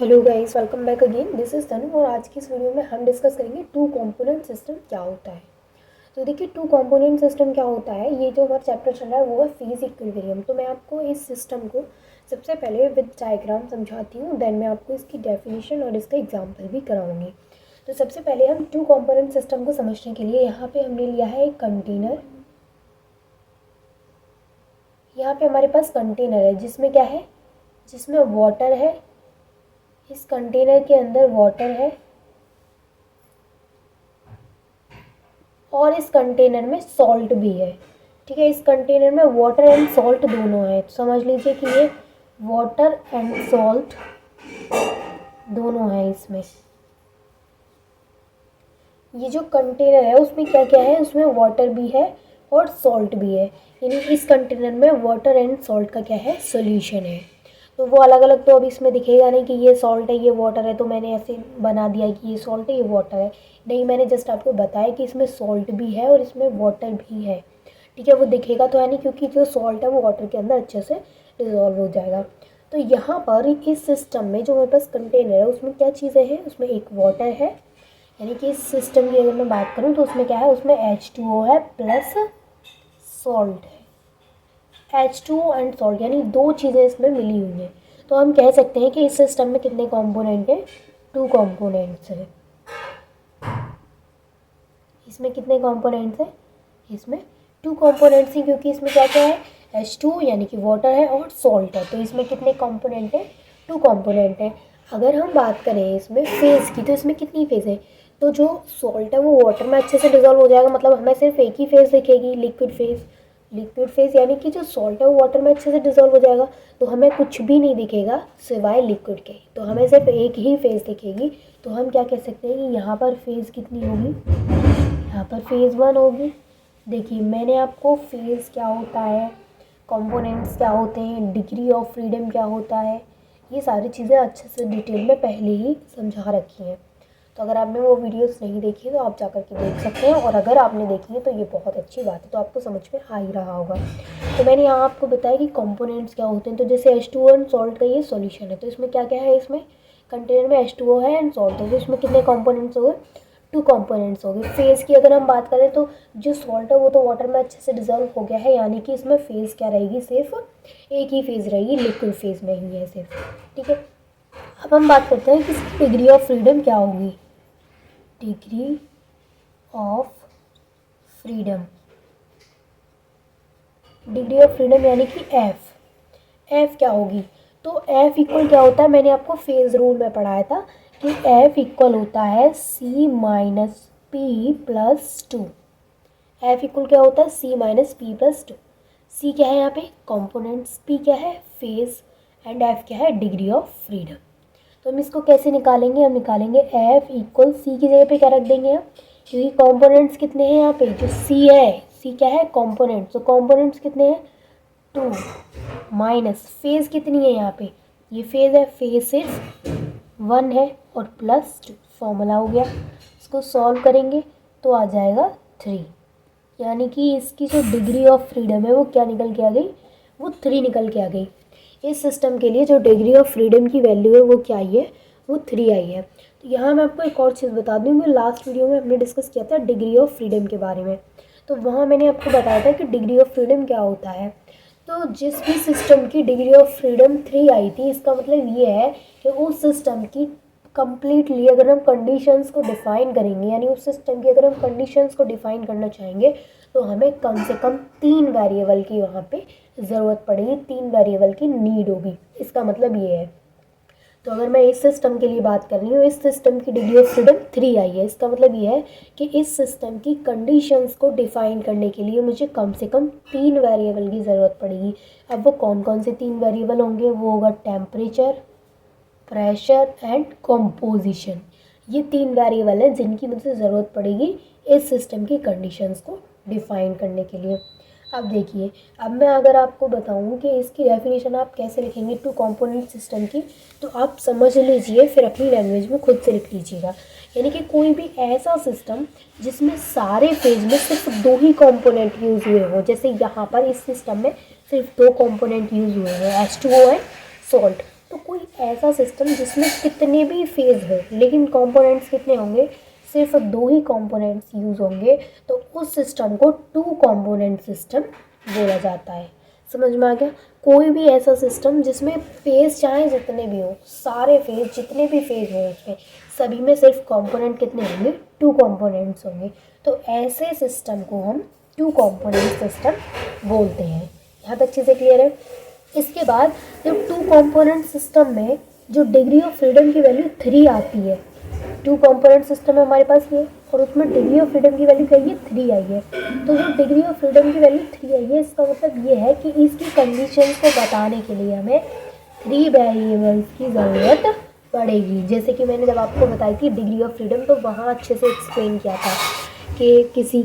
Hello guys, welcome back again. This is Tanu और आज की इस वीडियो में हम डिस्कस करेंगे टू कंपोनेंट सिस्टम क्या होता है। तो देखिए, टू कंपोनेंट सिस्टम क्या होता है, ये जो हमारा चैप्टर चल रहा है वो है फेज इक्विलिब्रियम। तो मैं आपको इस सिस्टम को सबसे पहले विद डायग्राम समझाती हूँ, देन मैं आपको इसकी डेफिनेशन और इसका एग्जाम्पल भी कराऊंगी। तो सबसे पहले हम टू कंपोनेंट सिस्टम को समझने के लिए यहाँ पे हमने लिया है एक कंटेनर। यहाँ पे हमारे पास कंटेनर है जिसमें क्या है, जिसमें वाटर है। इस कंटेनर के अंदर वाटर है और इस कंटेनर में सॉल्ट भी है। ठीक है, इस कंटेनर में वाटर एंड सॉल्ट दोनों है। तो समझ लीजिए कि ये वाटर एंड सॉल्ट दोनों है इसमें। ये जो कंटेनर है उसमें क्या क्या है, उसमें वाटर भी है और सॉल्ट भी है। यानी इस कंटेनर में वाटर एंड सॉल्ट का क्या है, सॉल्यूशन है। तो वो अलग अलग तो अभी इसमें दिखेगा नहीं कि ये सॉल्ट है ये वाटर है, तो मैंने ऐसे बना दिया कि ये सॉल्ट है ये वाटर है। नहीं, मैंने जस्ट आपको बताया कि इसमें सॉल्ट भी है और इसमें वाटर भी है। ठीक है, वो दिखेगा तो है नहीं क्योंकि जो सॉल्ट है वो वाटर के अंदर अच्छे से डिजॉल्व हो जाएगा। तो यहाँ पर इस सिस्टम में जो मेरे पास कंटेनर है उसमें क्या चीज़ें हैं, उसमें एक वाटर है। यानी कि इस सिस्टम की अगर मैं बात करूँ तो उसमें क्या है, उसमें H2O है प्लस सॉल्ट है। H2O एंड सॉल्ट यानी दो चीज़ें इसमें मिली हुई हैं। तो हम कह सकते हैं कि इस सिस्टम में कितने कंपोनेंट हैं, टू कंपोनेंट्स हैं। इसमें कितने कंपोनेंट्स हैं, इसमें टू कंपोनेंट्स हैं क्योंकि इसमें क्या क्या है, H2O यानी कि वाटर है और सॉल्ट है। तो इसमें कितने कंपोनेंट हैं, टू कंपोनेंट हैं। अगर हम बात करें इसमें फेज़ की तो इसमें कितनी फेज़ है, तो जो सॉल्ट है वो वाटर में अच्छे से डिजॉल्व हो जाएगा, मतलब हमें सिर्फ एक ही फेज़ दिखेगी, लिक्विड फेज़। लिक्विड फेज़ यानी कि जो सॉल्ट है वो वाटर में अच्छे से डिजॉल्व हो जाएगा, तो हमें कुछ भी नहीं दिखेगा सिवाय लिक्विड के, तो हमें सिर्फ एक ही फेज़ दिखेगी। तो हम क्या कह सकते हैं कि यहाँ पर फेज़ कितनी होगी, यहाँ पर फेज़ 1 होगी। देखिए, मैंने आपको फेज़ क्या होता है, कंपोनेंट्स क्या होते हैं, डिग्री ऑफ फ्रीडम क्या होता है, ये सारी चीज़ें अच्छे से डिटेल में पहले ही समझा रखी हैं। तो अगर आपने वो वीडियोस नहीं देखी तो आप जाकर के देख सकते हैं, और अगर आपने देखी है तो ये बहुत अच्छी बात है, तो आपको समझ में आ ही रहा होगा। तो मैंने यहाँ आपको बताया कि कंपोनेंट्स क्या होते हैं। तो जैसे H2O एंड सॉल्ट का ये सॉल्यूशन है, तो इसमें क्या क्या है, इसमें कंटेनर में H2O है एंड सॉल्ट है, तो इसमें कितने कंपोनेंट्स हो गए, टू कंपोनेंट्स हो गए। फेज़ की अगर हम बात करें तो जो सॉल्ट है वो तो वाटर में अच्छे से डिजॉल्व हो गया है, यानी कि इसमें फेज़ क्या रहेगी, सिर्फ एक ही फेज़ रहेगी, लिक्विड फेज़ में ही है सिर्फ। ठीक है, अब हम बात करते हैं कि इसकी डिग्री ऑफ फ्रीडम क्या होगी। Degree of freedom, degree of freedom यानी कि एफ क्या होगी। तो एफ इक्वल क्या होता है, मैंने आपको फेज़ रूल में पढ़ाया था कि एफ इक्वल होता है C minus P plus two. F equal क्या होता है, C minus P plus two. C क्या है यहाँ पे, कंपोनेंट्स, पी क्या है, फेज, एंड एफ क्या है, डिग्री ऑफ फ्रीडम। तो हम इसको कैसे निकालेंगे, हम निकालेंगे एफ इक्वल सी की जगह पे क्या रख देंगे हम, क्योंकि कंपोनेंट्स कितने हैं यहाँ पे, जो सी है, सी क्या है, कंपोनेंट्स, तो कंपोनेंट्स कितने हैं, टू, माइनस फेज कितनी है यहाँ पे, ये फेज है, फेज सिर्फ 1 है, और प्लस 2 फॉर्मूला हो गया। इसको सॉल्व करेंगे तो आ जाएगा 3, यानी कि इसकी जो डिग्री ऑफ फ्रीडम है वो क्या निकल के आ गई, वो 3 निकल के आ गई। इस सिस्टम के लिए जो डिग्री ऑफ फ्रीडम की वैल्यू है वो क्या आई है, वो 3 आई है। तो यहाँ मैं आपको एक और चीज़ बता दूँ, मैं लास्ट वीडियो में हमने डिस्कस किया था डिग्री ऑफ फ्रीडम के बारे में, तो वहाँ मैंने आपको बताया था कि डिग्री ऑफ फ्रीडम क्या होता है। तो जिस भी सिस्टम की डिग्री ऑफ फ्रीडम 3 आई थी, इसका मतलब ये है कि उस सिस्टम की कम्प्लीटली अगर हम कंडीशंस को डिफ़ाइन करेंगे, यानी उस सिस्टम की अगर हम कंडीशंस को डिफ़ाइन करना चाहेंगे तो हमें कम से कम 3 वेरिएबल की वहाँ पे ज़रूरत पड़ेगी, 3 वेरिएबल की नीड होगी। इसका मतलब ये है, तो अगर मैं इस सिस्टम के लिए बात कर रही हूँ, इस सिस्टम की डिग्री ऑफ फ्रीडम 3 आई है। इसका मतलब ये है कि इस सिस्टम की कंडीशंस को डिफ़ाइन करने के लिए मुझे कम से कम 3 वेरिएबल की ज़रूरत पड़ेगी। अब वो कौन कौन से 3 वेरिएबल होंगे, वो होगा टेम्परेचर, प्रेशर एंड कंपोजिशन। ये 3 वेरिएबल हैं जिनकी मुझे ज़रूरत पड़ेगी इस सिस्टम की कंडीशंस को डिफ़ाइन करने के लिए। अब देखिए, अब मैं अगर आपको बताऊं कि इसकी डेफिनेशन आप कैसे लिखेंगे टू कंपोनेंट सिस्टम की, तो आप समझ लीजिए, फिर अपनी लैंग्वेज में खुद से लिख लीजिएगा। यानी कि कोई भी ऐसा सिस्टम जिसमें सारे फेज में सिर्फ 2 ही कंपोनेंट यूज़ हुए हों, जैसे यहाँ पर इस सिस्टम में सिर्फ 2 कंपोनेंट यूज़ हुए हैं, H2O एंड सॉल्ट, तो तो कोई ऐसा सिस्टम जिसमें कितने भी फेज हो लेकिन कंपोनेंट्स कितने होंगे, सिर्फ 2 ही कंपोनेंट्स यूज़ होंगे, तो उस सिस्टम को 2 कंपोनेंट सिस्टम बोला जाता है। समझ में आ गया? कोई भी ऐसा सिस्टम जिसमें फेज चाहे जितने भी हो, सारे फेज जितने भी फेज हो उसमें सभी में सिर्फ कंपोनेंट कितने होंगे, 2 कंपोनेंट्स होंगे, तो ऐसे सिस्टम को हम 2 कंपोनेंट सिस्टम बोलते हैं। यहाँ तक चीज़ें क्लियर है? इसके बाद जब 2 कंपोनेंट सिस्टम में जो डिग्री ऑफ फ्रीडम की वैल्यू 3 आती है, 2 कंपोनेंट सिस्टम है हमारे पास ये, और उसमें डिग्री ऑफ फ्रीडम की वैल्यू क्या है, 3 आई है। तो जो डिग्री ऑफ फ्रीडम की वैल्यू 3 आई है, इसका मतलब ये है कि इसकी कंडीशंस को बताने के लिए हमें 3 वेरिएबल्स की ज़रूरत पड़ेगी। जैसे कि मैंने जब आपको बताई थी डिग्री ऑफ फ्रीडम, तो वहाँ अच्छे से एक्सप्लेन किया था कि किसी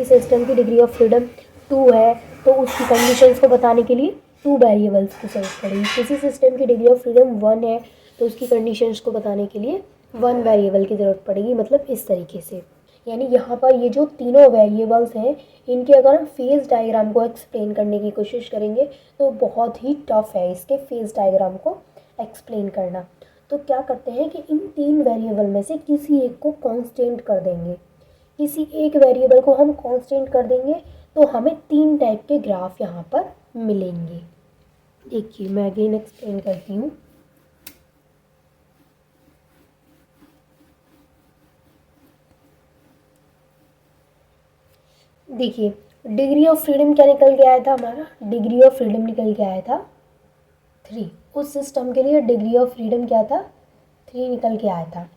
सिस्टम की डिग्री ऑफ फ्रीडम 2 है, तो उसकी कंडीशंस को बताने के लिए 2 वेरिएबल्स की जरूरत पड़ेगी। किसी सिस्टम की डिग्री ऑफ फ्रीडम 1 है, तो उसकी कंडीशंस को बताने के लिए 1 वेरिएबल की ज़रूरत पड़ेगी। मतलब इस तरीके से, यानी यहाँ पर ये जो तीनों वेरिएबल्स हैं, इनके अगर हम फेज़ डायग्राम को एक्सप्लेन करने की कोशिश करेंगे तो बहुत ही टफ है इसके फेज़ डायग्राम को एक्सप्लेन करना। तो क्या करते हैं कि इन 3 वेरिएबल में से किसी एक को कांस्टेंट कर देंगे, किसी एक वेरिएबल को हम कांस्टेंट कर देंगे, तो हमें 3 टाइप के ग्राफ यहाँ पर मिलेंगे। देखिए मैं अगेन एक्सप्लेन करती हूँ। देखिए डिग्री ऑफ फ्रीडम क्या निकल के आया था, हमारा डिग्री ऑफ फ्रीडम निकल के आया था 3। उस सिस्टम के लिए डिग्री ऑफ फ्रीडम क्या था, 3 निकल के आया था।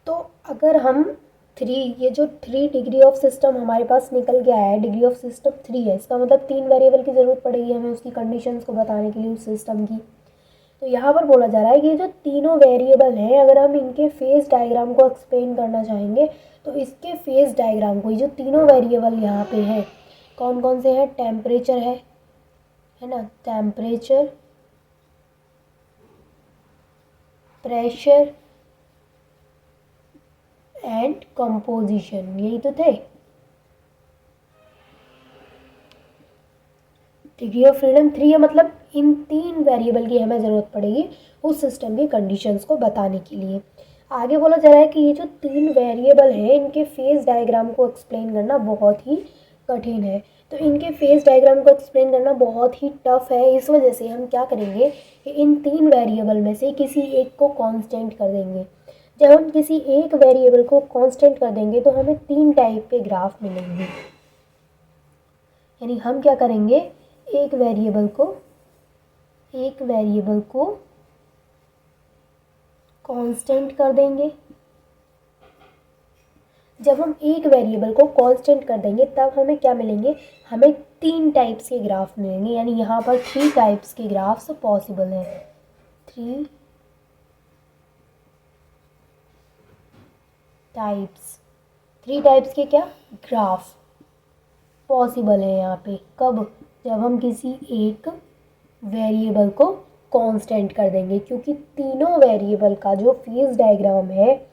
तो अगर हम 3, ये जो 3 डिग्री ऑफ सिस्टम हमारे पास निकल के आया है, डिग्री ऑफ सिस्टम 3 है, इसका मतलब 3 वेरिएबल की ज़रूरत पड़ेगी हमें उसकी कंडीशंस को बताने के लिए उस सिस्टम की। तो यहाँ पर बोला जा रहा है कि जो तीनों वेरिएबल हैं, अगर हम इनके फेज़ डायग्राम को एक्सप्लेन करना चाहेंगे, तो इसके फेज़ डायग्राम को, ये जो तीनों वेरिएबल यहाँ पे हैं, कौन कौन से हैं, टेम्परेचर है ना, टेम्परेचर, प्रेशर एंड कंपोजिशन, यही तो थे। डिग्री ऑफ फ्रीडम 3 है, मतलब इन 3 वेरिएबल की हमें ज़रूरत पड़ेगी उस सिस्टम की कंडीशंस को बताने के लिए। आगे बोला जा रहा है कि ये जो 3 वेरिएबल हैं, इनके फेज़ डायग्राम को एक्सप्लेन करना बहुत ही कठिन है। तो इनके फेज़ डायग्राम को एक्सप्लेन करना बहुत ही टफ है। इस वजह से हम क्या करेंगे कि इन 3 वेरिएबल में से किसी एक को कांस्टेंट कर देंगे। जब हम किसी एक वेरिएबल को कांस्टेंट कर देंगे तो हमें 3 टाइप के ग्राफ मिलेंगे। यानी हम क्या करेंगे, एक वेरिएबल को कांस्टेंट कर देंगे। जब हम एक वेरिएबल को कांस्टेंट कर देंगे तब हमें क्या मिलेंगे, हमें 3 टाइप्स के ग्राफ मिलेंगे। यानी यहाँ पर 3 टाइप्स के ग्राफ्स पॉसिबल हैं। 3 टाइप्स के क्या ग्राफ पॉसिबल है यहाँ पे। कब, जब हम किसी एक वेरिएबल को कांस्टेंट कर देंगे, क्योंकि तीनों वेरिएबल का जो फेज डायग्राम है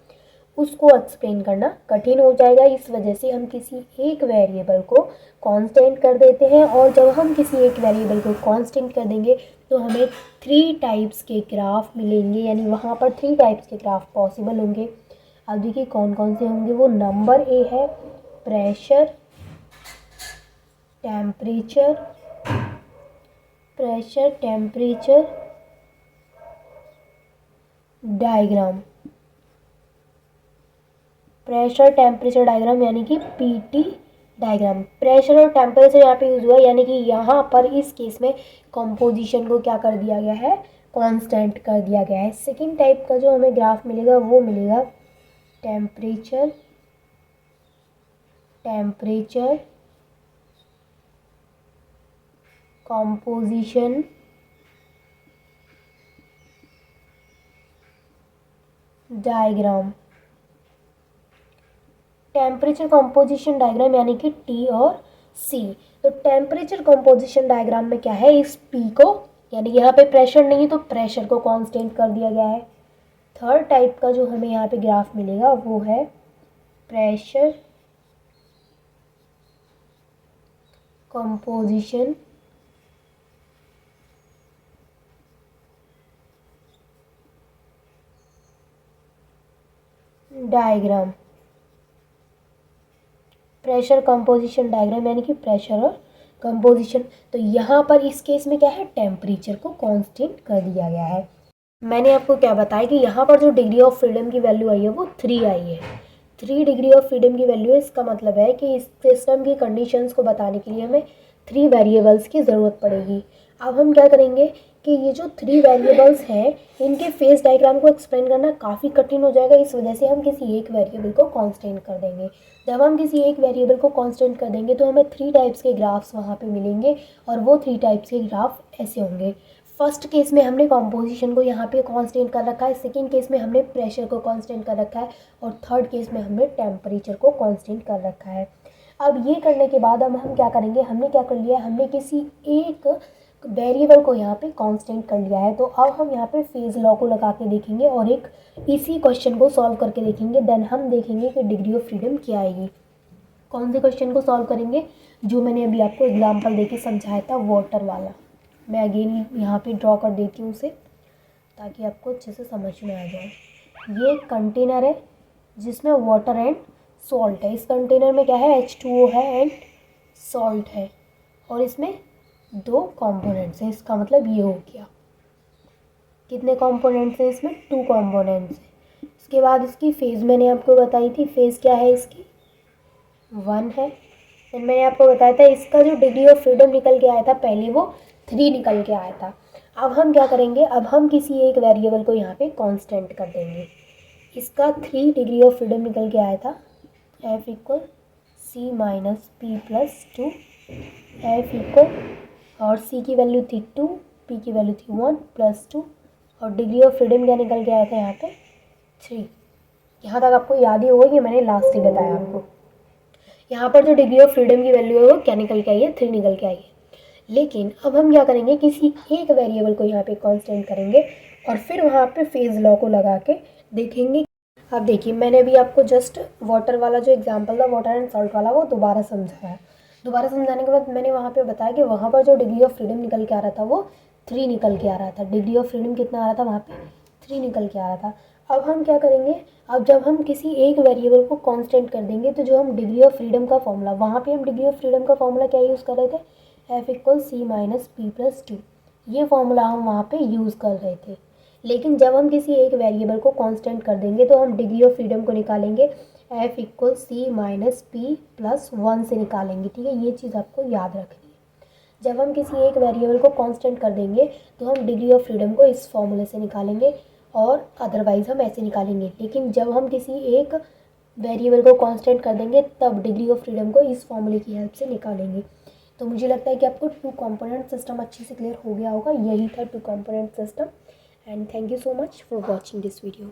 उसको एक्सप्लेन करना कठिन हो जाएगा। इस वजह से हम किसी एक वेरिएबल को कांस्टेंट कर देते हैं, और जब हम किसी एक वेरिएबल को कांस्टेंट कर देंगे तो हमें 3 टाइप्स के ग्राफ मिलेंगे। यानी वहाँ पर 3 टाइप्स के ग्राफ पॉसिबल होंगे। अब देखिए कौन कौन से होंगे वो। नंबर ए है pressure, temperature, diagram, pressure temperature diagram यानी कि पीटी डायग्राम। प्रेशर और टेम्परेचर यहाँ पे यूज़ हुआ, यानी कि यहाँ पर इस केस में कंपोजिशन को क्या कर दिया गया है, कांस्टेंट कर दिया गया है। सेकेंड टाइप का जो हमें ग्राफ मिलेगा वो मिलेगा temperature, composition, diagram. Temperature composition diagram यानी कि टी और सी। तो टेम्परेचर कंपोजिशन डायग्राम में क्या है, इस पी को, यानी यहाँ पे प्रेशर नहीं है तो प्रेशर को कांस्टेंट कर दिया गया है। थर्ड टाइप का जो हमें यहाँ पे ग्राफ मिलेगा वो है pressure composition diagram, pressure composition diagram, यानी कि प्रेशर और कंपोजिशन। तो यहाँ पर इस केस में क्या है, टेम्परेचर को कांस्टेंट कर दिया गया है। मैंने आपको क्या बताया कि यहाँ पर जो डिग्री ऑफ फ्रीडम की वैल्यू आई है वो 3 आई है। 3 डिग्री ऑफ फ्रीडम की वैल्यू है। इसका मतलब है कि इस सिस्टम की कंडीशंस को बताने के लिए हमें 3 वेरिएबल्स की ज़रूरत पड़ेगी। अब हम क्या करेंगे कि ये जो 3 वेरिएबल्स हैं इनके फेस डायग्राम को एक्सप्लेन करना काफ़ी कठिन हो जाएगा। इस वजह से हम किसी एक वेरिएबल को कांस्टेंट कर देंगे। जब हम किसी एक वेरिएबल को कांस्टेंट कर देंगे तो हमें 3 टाइप्स के ग्राफ्स वहाँ पे मिलेंगे और वो 3 टाइप्स के ग्राफ ऐसे होंगे। फर्स्ट केस में हमने कंपोजिशन को यहाँ पे कांस्टेंट कर रखा है, सेकंड केस में हमने प्रेशर को कांस्टेंट कर रखा है और थर्ड केस में हमने टेम्परेचर को कांस्टेंट कर रखा है। अब ये करने के बाद अब हम क्या करेंगे, हमने क्या कर लिया है, हमने किसी एक वेरिएबल को यहाँ पे कांस्टेंट कर लिया है। तो अब हम यहाँ पे फेज लॉ को लगा के देखेंगे और एक इसी क्वेश्चन को सॉल्व करके देखेंगे। देन हम देखेंगे कि डिग्री ऑफ फ्रीडम क्या आएगी। कौन से क्वेश्चन को सॉल्व करेंगे, जो मैंने अभी आपको एग्जाम्पल देके समझाया था वाटर वाला। मैं अगेन यहाँ पे ड्रॉ कर देती हूँ उसे ताकि आपको अच्छे से समझ में आ जाए। ये एक कंटेनर है जिसमें वाटर एंड सॉल्ट है। इस कंटेनर में क्या है, H2O है एंड सॉल्ट है और इसमें 2 कंपोनेंट्स हैं। इसका मतलब ये हो गया, कितने कंपोनेंट्स हैं इसमें, 2 कंपोनेंट्स हैं। इसके बाद इसकी फेज़ मैंने आपको बताई थी, फेज़ क्या है इसकी 1 है। फिर मैंने आपको बताया था इसका जो डिग्री ऑफ फ्रीडम निकल के आया था पहले वो 3 निकल के आया था। अब हम क्या करेंगे, अब हम किसी एक वेरिएबल को यहाँ पे कांस्टेंट कर देंगे। इसका 3 डिग्री ऑफ फ्रीडम निकल के आया था, F equal C minus P plus 2, F equal और C की वैल्यू थी 2, P की वैल्यू थी 1 प्लस 2 और डिग्री ऑफ फ्रीडम क्या निकल के आया था यहाँ पे 3। यहाँ तक आपको याद ही होगा कि मैंने लास्ट ही बताया आपको। यहाँ पर जो डिग्री ऑफ फ्रीडम की वैल्यू है वो क्या निकल के आई है, 3 निकल के आई है। लेकिन अब हम क्या करेंगे, किसी एक वेरिएबल को यहाँ पे कांस्टेंट करेंगे और फिर वहाँ पे फेज लॉ को लगा के देखेंगे। अब देखिए मैंने अभी आपको जस्ट वाटर वाला जो एग्जांपल था, वाटर एंड सॉल्ट वाला, वो दोबारा समझाया। दोबारा समझाने के बाद मैंने वहाँ पे बताया कि वहाँ पर जो डिग्री ऑफ फ्रीडम निकल के आ रहा था वो 3 निकल के आ रहा था। डिग्री ऑफ फ्रीडम कितना आ रहा था वहाँ पे, 3 निकल के आ रहा था। अब हम क्या करेंगे, अब जब हम किसी एक वेरिएबल को कांस्टेंट कर देंगे तो जो हम डिग्री ऑफ फ्रीडम का फॉर्मूला, वहाँ पे हम डिग्री ऑफ फ्रीडम का फॉर्मूला क्या यूज़ कर रहे थे, F equal C minus P plus 2, ये फॉर्मूला हम वहाँ पे यूज़ कर रहे थे। लेकिन जब हम किसी एक वेरिएबल को कांस्टेंट कर देंगे तो हम डिग्री ऑफ फ्रीडम को निकालेंगे F equal C minus P plus 1 से निकालेंगे। ठीक है, ये चीज़ आपको याद रखनी है। जब हम किसी एक वेरिएबल को कांस्टेंट कर देंगे तो हम डिग्री ऑफ फ्रीडम को इस फॉर्मूले से निकालेंगे और अदरवाइज़ हम ऐसे निकालेंगे। लेकिन जब हम किसी एक वेरिएबल को कांस्टेंट कर देंगे तब डिग्री ऑफ फ्रीडम को इस फॉर्मूले की हेल्प से निकालेंगे। तो मुझे लगता है कि आपको 2 कंपोनेंट सिस्टम अच्छे से क्लियर हो गया होगा। यही था 2 component system. And thank you so much for watching this video.